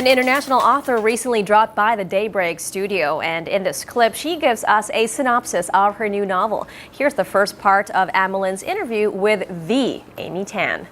international author recently dropped by the Daybreak studio, and in this clip, she gives us a synopsis of her new novel. Here's the first part of Amelyn's interview with the Amy Tan.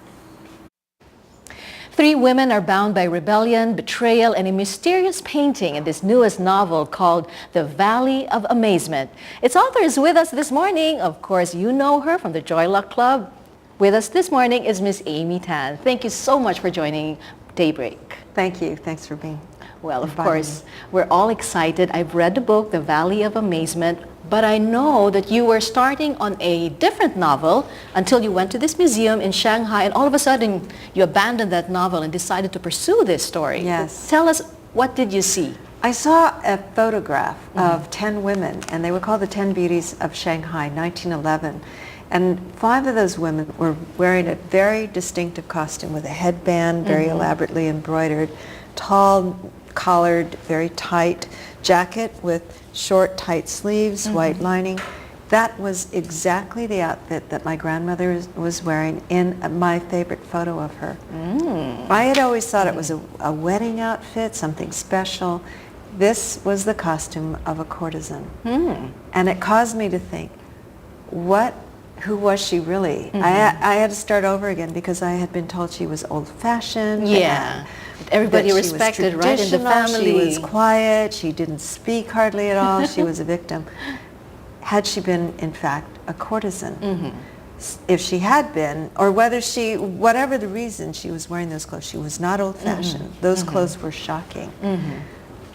Three women are bound by rebellion, betrayal, and a mysterious painting in this newest novel called The Valley of Amazement. Its author is with us this morning. Of course, you know her from the Joy Luck Club. With us this morning is Miss Amy Tan. Thank you so much for joining Daybreak. Thank you. Thanks for being Well, of course, we're all excited. I've read the book, The Valley of Amazement, but I know that you were starting on a different novel until you went to this museum in Shanghai, and all of a sudden you abandoned that novel and decided to pursue this story. Yes. Tell us, what did you see? I saw a photograph of 10 women, and they were called the 10 Beauties of Shanghai, 1911. And 5 of those women were wearing a very distinctive costume with a headband, very elaborately embroidered, tall, collared, very tight jacket with short, tight sleeves, white lining. That was exactly the outfit that my grandmother was wearing in my favorite photo of her. I had always thought it was a wedding outfit, something special. This was the costume of a courtesan. And it caused me to think, who was she really? I had to start over again because I had been told she was old-fashioned. Yeah. Everybody respected, right, in the family. She was quiet. She didn't speak hardly at all. She was a victim. Had she been, in fact, a courtesan? If she had been, or whatever the reason she was wearing those clothes, she was not old-fashioned. Those clothes were shocking.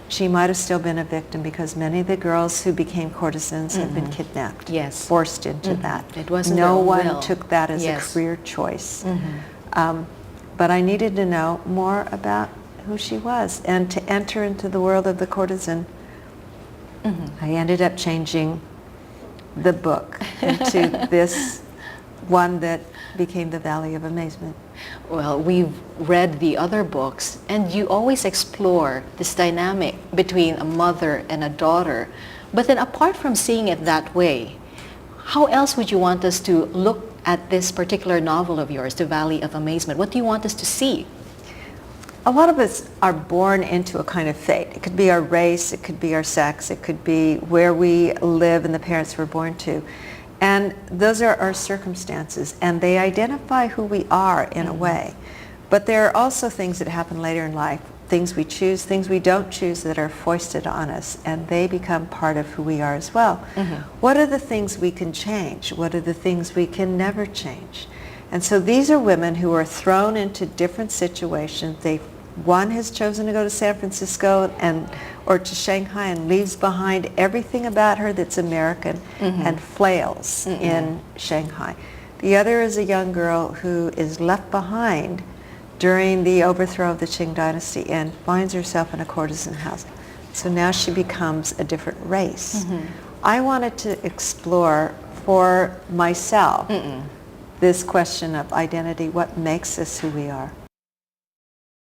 She might have still been a victim because many of the girls who became courtesans had been kidnapped, forced into that. It wasn't no their one will. took that as a career choice. But I needed to know more about who she was and to enter into the world of the courtesan. I ended up changing the book into this one that became The Valley of Amazement. Well, we've read the other books, and you always explore this dynamic between a mother and a daughter. But then apart from seeing it that way, how else would you want us to look at this particular novel of yours, The Valley of Amazement? What do you want us to see? A lot of us are born into a kind of fate. It could be our race, it could be our sex, it could be where we live and the parents we're born to. And those are our circumstances, and they identify who we are in a way. But there are also things that happen later in life, things we choose, things we don't choose that are foisted on us, and they become part of who we are as well. What are the things we can change? What are the things we can never change? And so these are women who are thrown into different situations. One has chosen to go to San Francisco or to Shanghai and leaves behind everything about her that's American and flails in Shanghai. The other is a young girl who is left behind during the overthrow of the Qing dynasty and finds herself in a courtesan house. So now she becomes a different race. I wanted to explore for myself this question of identity, what makes us who we are.